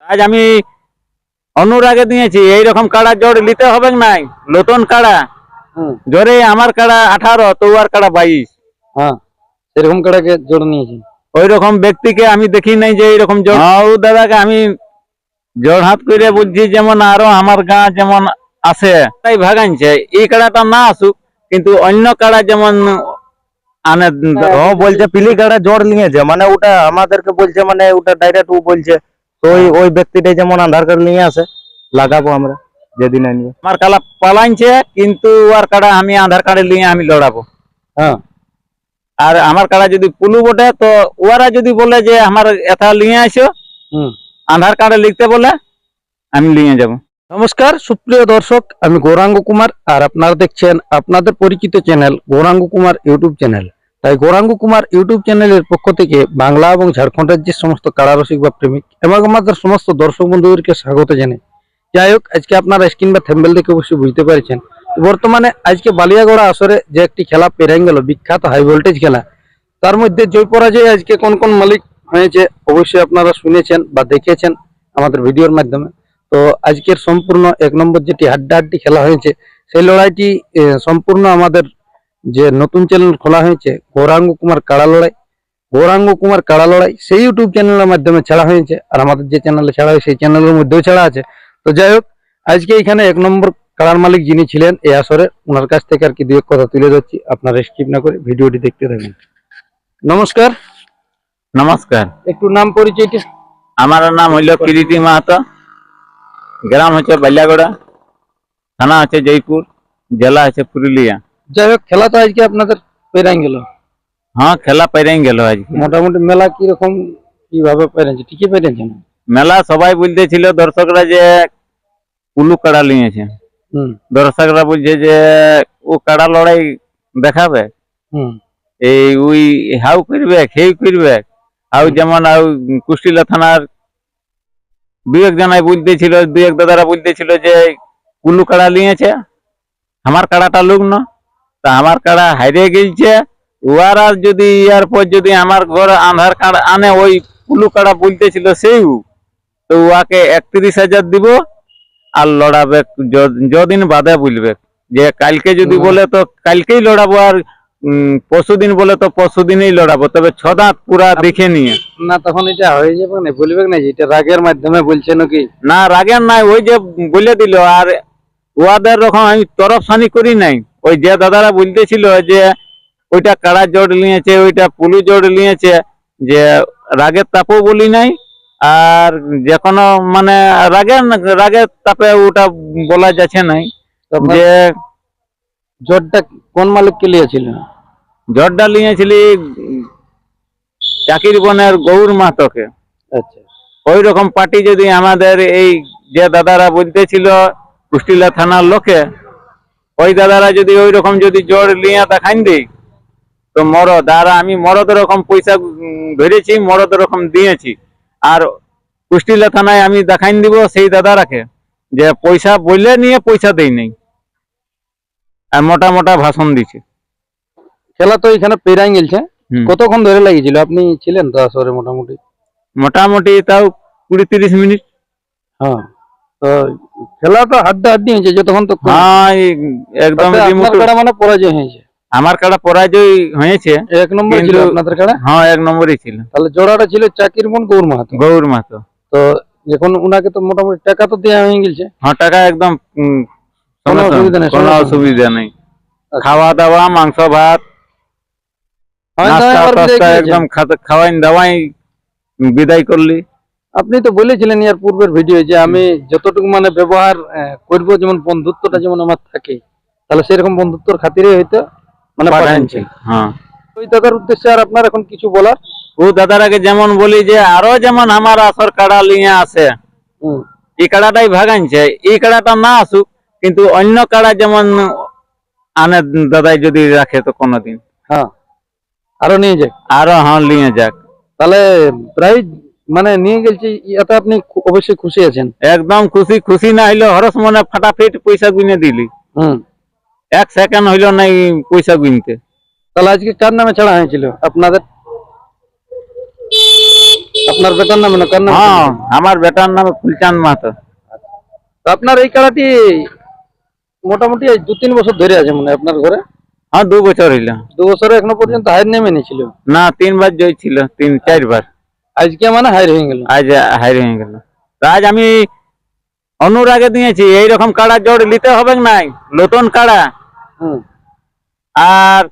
আজ আমি অনুরাগে দিয়েছি, এইরকম কাড়া জোড় নিতে হবে নাই। নতুন কাড়া জোরে আমার কাড়া 18, তো আর কাড়া 22। হ্যাঁ, সেরকম কাড়াকে জোড় নিয়েছি। ওই রকম ব্যক্তিকে আমি দেখি নাই যে এইরকম জোড়। ও দাদাকে আমি জোড় হাত করে বলছি, যেমন আরো আমার গা যেমন আছে তাই ভাগাইছে, এই কাড়াটা না আসুক, কিন্তু অন্য কাড়া যেমন আনে। ও বলছে পিলি কাড়া জোড় নিয়েছে, মানে ওটা আমাদেরকে বলছে, মানে ওটা ডাইরেক্ট ও বলছে। তো ওই ব্যক্তিটা যেমন আধার কার্ড নিয়ে আসে, লাগাবো আমরা যেদিন আনবে। আমার কালা পালাইছে, কিন্তু আর কাড়া আমি আধার কার্ডে নিয়ে আমি লড়াবো। হ্যাঁ, আর আমার কাড়া যদি পুলু বটে, তো ওরা যদি বলে যে আমার এটা নিয়ে আসো, আধার কার্ডে লিখতে বলে, আমি নিয়ে যাব। নমস্কার সুপ্রিয় দর্শক, আমি গৌরাঙ্গ কুমার, আর আপনারা দেখছেন আপনাদের পরিচিত channel Gauranga Kumar YouTube channel. তাই গৌরাঙ্গ কুমার ইউটিউব চ্যানেলের পক্ষ থেকে বাংলা এবং ঝাড়খণ্ড রাজ্যের সমস্ত কারারসিক বা প্রেমিক এবং আমাদের সমস্ত দর্শক বন্ধুদেরকে স্বাগত জানাই। যাই হোক, আজকে আপনারা স্ক্রিন বা থ্যাম্বনেল দেখে অবশ্যই বুঝতে পারছেন বর্তমানে আজকে বালিয়াগড়া আসরে যে একটি খেলা পেরাই গেল, বিখ্যাত হাই ভোল্টেজ খেলা, তার মধ্যে জয় পরাজয় আজকে কোন কোন মালিক হয়েছে অবশ্যই আপনারা শুনেছেন বা দেখেছেন আমাদের ভিডিওর মাধ্যমে। তো আজকের সম্পূর্ণ 1 নম্বর যেটি হাড্ডাহাড্ডি খেলা হয়েছে, সেই লড়াইটি সম্পূর্ণ আমাদের যে নতুন চ্যানেল খোলা হয়েছে গৌরাঙ্গ কুমার কাড়া লড়াই, গৌরাঙ্গ কুমার কাড়া লড়াই, সেই ইউটিউব চ্যানেলের মাধ্যমে ছাড়া হয়েছে। আর আমাদের যে চ্যানেলে ছাড়া হয় সেই চ্যানেলের মধ্যেও ছাড়া আছে। তো যাই হোক, আজকে এখানে 1 নম্বর কাড়ার মালিক যিনি ছিলেন এই আসরে, ওনার কাছ থেকে আর কি দু এক কথা তুলে ধরছি, আপনারা স্কিপ না করে ভিডিওটি দেখতে থাকুন। নমস্কার। নমস্কার। একটু নাম পরিচয়টা। আমার নাম হইল কিরিটি মাহাতো, গ্রাম হচ্ছে বালিয়াগড়া, থানা হচ্ছে জয়পুর, জেলা হচ্ছে পুরুলিয়া। যাই হোক, খেলা তো আজকে আপনাদের পেরাই গেল। হ্যাঁ, খেলা পেরাই গেল আজকে। মোটামুটি মেলা কিরকম কিভাবে পেরেছে? ঠিকই পেরেছেন? মেলা সবাই বলতেছিল দর্শকরা যে কুলু কাড়া নিয়েছে। দর্শকরা বলছে যে ও কাড়া লড়াই দেখাবে, এই ওই হাউ করবে খেউ করবে। আউ যেমন আউ কুষ্টিলা থানার দু এক জনাই বলতেছিল, দু এক দাদারা বলতেছিল যে কুলু কাড়া নিয়েছে, আমার কাড়াটা লুক না। তা আমার কাড়া হারিয়ে গেছে। ওরা যদি ইয়ার পর যদি আমার ঘর আধার কার্ড আনে, ওই কুলু কাড়া বলতেছিল সেই, তো ওকে 31,000 দিব আর লড়াবে যদিন বাদে বলবে। যে কালকে যদি বলে তো কালকেই লড়াবো, আর পরশুদিন বলে তো পরশুদিনই লড়াবো, তবে 6 দাঁত পুরা দেখে নিয়ে। না, তখন এটা হয়ে যাবে না, বলবে না যে এটা রাগের মাধ্যমে বলছে নাকি? না, রাগের নাই, ওই যে বলে দিল। আর ওদের রকম আমি তরফ সানি করি নাই। ওই যে দাদারা বলতেছিল যে ওইটা কাড়া জোড় নিয়েছে, ওইটা পুলু জোড় নিয়েছে, যে রাগের তাপও বলি নাই। আর যে কোনো মানে রাগের তাপে ওটা বলা যাচ্ছে নাই। যে জোরটা কোন মালিককে নিয়েছিল? জোড়টা নিয়েছিলি চাকির বনের গৌর মাহাতোকে। আচ্ছা, ওই রকম পার্টি যদি আমাদের এই যে দাদারা বলতেছিল কুষ্টিলা থানার লোকে, ওই দাদারা যদি ওই রকম যদি জোড় নিয়ে দেখান দিই, তো মরদ। আর আমি মরদ রকম পয়সা ধরেছি, মরদ রকম দিয়েছি। আর কুষ্টিলা থানায় আমি দেখাই দিব সেই দাদারাকে যে পয়সা বললে নিয়ে পয়সা দেই নাই, আর মোটা মোটা ভাষণ দিচ্ছে। খেলা তো এখানে পেরাই গেছে। কতক্ষণ ধরে লাগিয়েছিল? আপনি ছিলেন তো আসরে? মোটামুটি মোটামুটি তাও 20-30 মিনিট। হ্যাঁ, তো খেলা তো হাড্ডাহাড্ডি হয়েছে যতক্ষণ তো। হ্যাঁ, একদম মানে পরাজয় হয়েছে। আমার কাড়া পরাজয় হয়েছে। 1 নম্বর ছিল আপনাদের কাড়া? হ্যাঁ, 1 নম্বরই ছিল। তাহলে জোড়াটা ছিল চাকির বন গৌর মাহাতো। গৌর মাহাতো। তো এখন উনাকে তো মোটামুটি টাকা তো দেওয়া হয়ে গেছে। হ্যাঁ, টাকা একদম কোনো অসুবিধা নেই, কোনো অসুবিধা নেই। খাওয়া দাওয়া, মাংস ভাত, একদম খাওয়াই দাওয়াই বিদায় করলি। আপনি তো বলেছিলেন এর পূর্বের ভিডিও যে আমি যতটুকু মানে ব্যবহার করবো, যেমন বন্ধুত্বটা যেমন আমার থাকে, তাহলে সেরকম বন্ধুত্বর খাতিরে হয়তো মানে পাঠাচ্ছি। হ্যাঁ, ওই টাকার উদ্দেশ্যে আর আপনার এখন কিছু বলার? ও দাদারাকে যেমন বলি যে আরো যেমন আমার আসর কাড়া নিয়ে আসে, এই কাড়াটাই ভাগাইছে, এই কাড়াটা না আসুক, কিন্তু অন্য কাড়া যেমন আনে দাদাই যদি রাখে তো কোনোদিন। হ্যাঁ, আরো নিয়ে যাক। আরো হ্যাঁ, নিয়ে যাক। তাহলে প্রায় মানে নিয়ে গেছি, এতে আপনি অবশ্যই খুশি আছেন? একদম খুশি। খুশি না হইলে হরস মনে ফাটাফিট পয়সা গুনে দিলি। 1 সেকেন্ড হইল নাই পয়সা গুনতে। তাহলে আজকে কার নামে ছাড়া হয়েছিল আপনাদের? আপনার বেটার নামে না কার নামে? হ্যাঁ, আমার বেটার নাম ফুলচাঁদ মাহাতো। তো আপনার এই কাড়াটি মোটামুটি 2-3 বছর ধরে আছে মনে হয় আপনার ঘরে? হ্যাঁ, 2 বছর হইল। 2 বছরে এখনো পর্যন্ত হাইর নেমে নিয়েছিল? না, 3 বার জয় ছিল, 3-4 বার। আজকে মানে হাইর হয়ে গেল? আজ হাইর হয়ে গেল। তো আজ আমি অনুরাগে দিয়েছি এইরকম কাড়া জোর নিতে হবে নাই, নতুন কাড়া। হুম। আর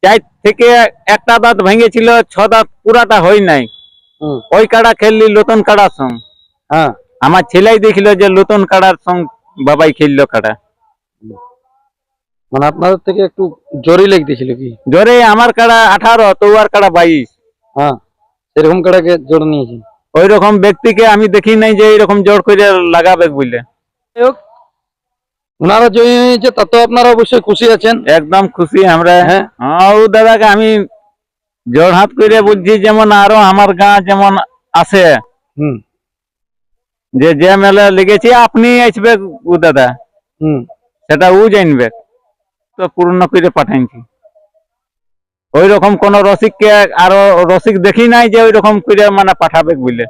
4 থেকে একটা দাঁত ভেঙেছিল, 6 দাঁত পুরাটা হয় নাই। হুম। ওই কাড়া খেললি নতুন কাড়ার সঙ্গ। হ্যাঁ। আমার ছেলেই দেখিল যে নতুন কাড়ার সঙ্গ বাবাই খেললো কাড়া। মানে আপনাদের থেকে একটু জোরই লেগেছিল কি? জোরে আমার কাড়া 18, তো আর কাড়া 22। হ্যাঁ, সেরকম কাড়াকে জোর নিয়েছি। ওই রকম ব্যক্তিকে আমি দেখি নাই যে এইরকম জোর করে লাগাবে বলে। যাই হোক, ওনারা জয়ী হয়েছে তা তো আপনারা অবশ্যই খুশি আছেন? একদম খুশি আমরা। হ্যাঁ। ও দাদাকে আমি জোড়হাত করে বলছি, যেমন আরো আমার গাঁ যেমন আছে, হুম। যে মেলা লেগেছে আপনি আসবে ও দাদা, হুম। সেটা ও জানবে। তো পূর্ণ করে পাঠাইছি। ওই রকম কোন রসিককে আরো রসিক দেখি নাই যে ওই রকম করে মানে পাঠাবে বলে।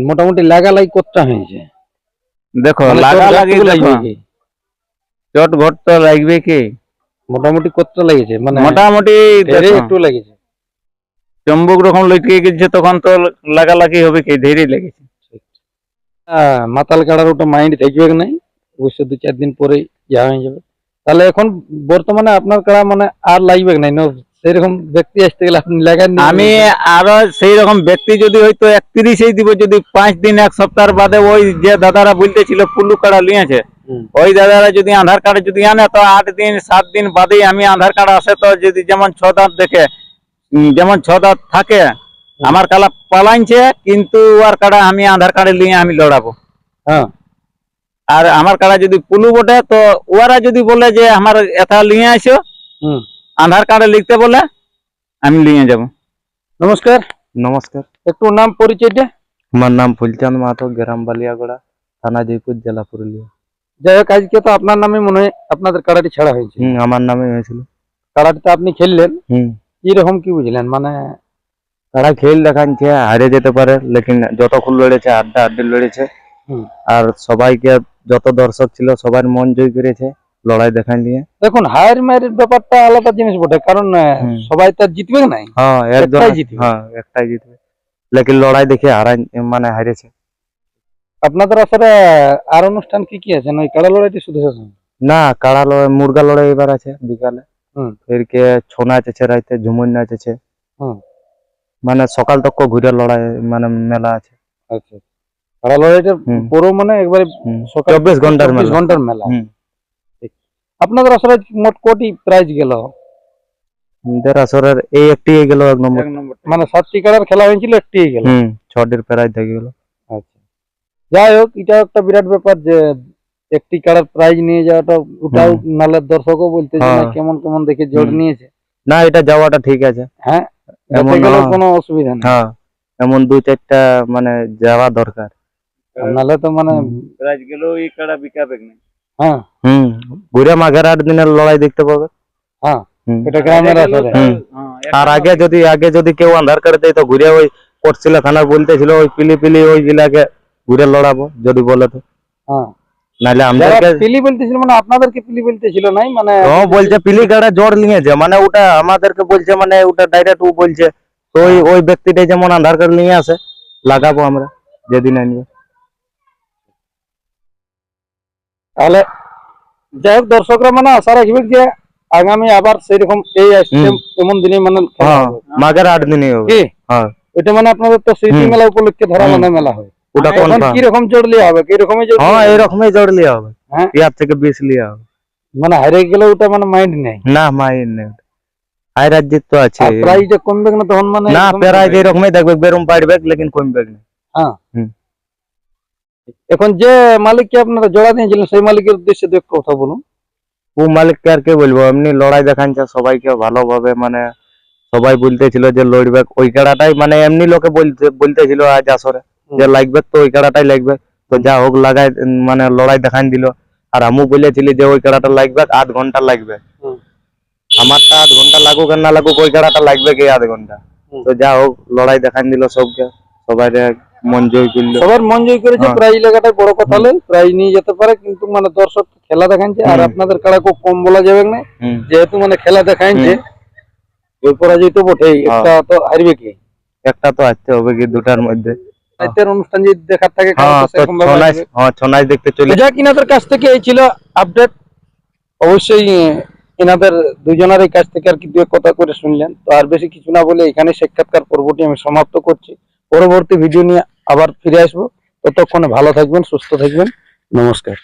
মোটামুটি লাগালাই করতে হয়েছে। দেখো মানে লাগা চোট লাগি, ঘাটটুকু দেখো লাগবে কি? চট ঘট তো লাগবে কি। মোটামুটি করতে লেগেছে, মানে মোটামুটি ঢেরে দেখো, একটু লেগেছে। চম্বুক রকম লটকে গেছে, তখন তো লাগালাগি হবে কি, ধীরে লেগেছে। মাতাল কাড়ার ওটা মাইন্ড থাকবে নাই, অবশ্য 2-4 দিন পরে ইয়া হয়ে যাবে। তাহলে এখন বর্তমানে আপনার কাড়া মানে আর লাগবে নাই না, সেরকম ব্যক্তি আসতে গেলে আপনি লাগান? আমি আরো সেই রকম ব্যক্তি যদি হয়তো 31-এই দিব, যদি 5 দিন 1 সপ্তাহ বাদে ওই যে দাদারা বলতেছিল পুলু কাড়া লিয়েছে, ওই দাদারা যদি আধার কার্ড যদি আনে, তো 8 দিন 7 দিন বাদেই আমি আধার কার্ড আসে, তো যদি যেমন 6 দাঁত দেখে, যেমন 6 দাঁত থাকে, আমার কালা পালাইছে, কিন্তু ওর কাড়া আমি আধার কার্ডে নিয়ে আমি লড়াবো। হ্যাঁ। আর আমার কাড়া যদি পুলু বটে, তো ওরা যদি বলে যে আমার এথা নিয়ে আসো, আধার কার্ডে লিখতে বলে, আমি নিয়ে যাব। নমস্কার। নমস্কার, একটু নাম পরিচয়টা? আমার নাম ফুলচাঁদ মাহাতো, গ্রাম বালিয়াগড়া, থানা জয়পুর, জেলা পুরুলিয়া। যাই হোক, আজকে তো আপনার নামে মনে হয় আপনাদের কাড়াটি ছাড়া হয়েছে। আমার নামে হয়েছিল। কাড়াটিতে আপনি খেললেন, হুম। কিরকম কি বুঝলেন? মানে তারা খেল দেখাচ্ছে, হারে যেতে পারে, লেকিন যতক্ষণ লড়েছে আড্ডা লড়েছে। আর সবাইকে, যত দর্শক ছিল সবার মন জয় করেছে লড়াই দেখান দিয়ে। দেখুন, হায়ার মায়ের ব্যাপারটা আলাদা জিনিস বটে, কারণ সবাই তো আর জিতবে নাই। হ্যাঁ, একটাই জিতবে। হ্যাঁ, একটাই জিতবে, লেকিন লড়াই দেখে মানে হারেছে। আপনাদের আসলে আর অনুষ্ঠান কি কি আছে? ওই কাড়া লড়াইটি শুধু শেষ হয়? না, কাড়া লড়াই, মুরগা লড়াই এবার আছে বিকালে। ফের কে ছৌ নাচ আছে, রাইতে ঝুমুর নাচ আছে। মানে সকাল তক ঘুরে লড়াই, মানে মেলা আছে। আচ্ছা, কাড়া লড়াইটা পুরো মানে একবারে 24 ঘন্টার 24 মেলা। ঘন্টার মেলা। আপনাদের আসলে মোট কোটি প্রাইজ গেল? আসরের এই একটি গেল 1 নম্বর। মানে 7টি কাড়ার খেলা হয়েছিল, একটি গেল। 6টির প্রাইজ থেকে গেল। আচ্ছা, যাই হোক, এটা একটা বিরাট ব্যাপার যে একটি কাড়ার প্রাইজ নিয়ে যাওয়াটা, ওটাও নালে দর্শকও বলতে যে না, কেমন কেমন দেখে জোর নিয়েছে। না, এটা যাওয়াটা ঠিক আছে। হ্যাঁ, এমন গেলে কোনো অসুবিধা নেই। হ্যাঁ, এমন 2-4টা মানে যাওয়া দরকার। নালে তো মানে প্রাইজ গেলেও এই কাড়া বিকাবে না। হ্যাঁ। ঘুরে মাঘের 8 দিনের লড়াই দেখতে পাবে। হ্যাঁ, এটা গ্রামের আসলে। আর আগে যদি কেউ আধার কার্ড দেয়, তো ঘুরে ওই পটশিলা থানা বলতেছিল ওই পিলি ওই জেলাকে ঘুরে লড়াবো যদি বলে তো। হ্যাঁ, নাহলে আমাদেরকে পিলি বলতেছিল, মানে আপনাদেরকে পিলি বলতেছিল নাই? মানে বলছে পিলি গাড়া জোর নিয়েছে, মানে ওটা আমাদেরকে বলছে, মানে ওটা ডাইরেক্ট ও বলছে। তো ওই ব্যক্তিটাই যেমন আধার কার্ড নিয়ে আসে, লাগাবো আমরা যেদিন আনবে। তাহলে যাই হোক, দর্শকরা মানে আশা রাখবে যে আগামী আবার সেরকম এই আসছে এমন দিনে মানে খেলা হবে। মাঘের 8 দিনই হবে। কি হ্যাঁ, ওইটা মানে আপনাদের তো স্মৃতি মেলা উপলক্ষে ধরা বাঁধা মেলা হয়। ওটা এখন কি রকম জোর লিয়া হবে? কি রকমই জোর? হ্যাঁ, এরকমই জোর লিয়া হবে। হ্যাঁ, 1 থেকে 20 লিয়া হবে। মানে হারে গেলে ওটা মানে মাইন্ড নেই। না, মাইন নেই। হাই রাজ্যের তো আছে। আর প্রাইজটা কমবে না তখন? মানে না, প্রাইজ এরকমই দেখবে, বেরম বাড়বে লেকিন কমবে না। হ্যাঁ। এখন যে মালিককে আপনারা জোড়া দিয়েছিলেন, সেই মালিকের উদ্দেশ্যে দু একটা কথা বলুন। ও মালিককে আর কে বলবো, এমনি লড়াই দেখাচ্ছে সবাইকে ভালোভাবে, মানে সবাই বলতেছিল যে লড়বে ওই কাড়াটাই, মানে এমনি লোকে বলতেছিল আজ আসরে যে লাগবে, তো ওই কাড়াটাই লাগবে। তো যা হোক লাগাই, মানে লড়াই দেখান দিল। আর আমি বলেছিলি যে ওই কাড়াটা লাগবে, 8 ঘন্টা লাগবে। আমারটা 8 ঘন্টা লাগুক আর না লাগুক, ওই কাড়াটা লাগবে কি 8 ঘন্টা। তো যা হোক লড়াই দেখান দিল সবকে, সবাই মন জয় করলো। সবার মন জয় করেছে, হ্যাঁ। প্রাইজ লাগাটাই বড় কথা হলে প্রাইজ নিয়ে যেতে পারে, কিন্তু মানে দর্শক খেলা দেখাচ্ছে। আর আপনাদের কাড়া খুব কম বলা যাবে না, হুম। যেহেতু মানে খেলা দেখাচ্ছে, ওই পরাজয় তো বটেই, একটা তো হারবে কি, একটা তো আসতে হবে কি দুটার মধ্যে। রাতের অনুষ্ঠান যদি দেখার থাকে কাড়া হ্যাঁ তো তো সেরকম ভাবে আসবে। ছনাইশ দেখতে চলে। তো যাক, ইনাদের কাছ থেকে এই ছিল আপডেট। অবশ্যই এনাদের দুজনের কাছ থেকে আর কি দু এক কথা করে শুনলেন। তো আর বেশি কিছু না বলে এখানে সাক্ষাৎকার পর্বটি আমি সমাপ্ত করছি। পরবর্তী ভিডিও নিয়ে আবার ফিরে আসবো। ততক্ষণে ভালো থাকবেন, সুস্থ থাকবেন। নমস্কার।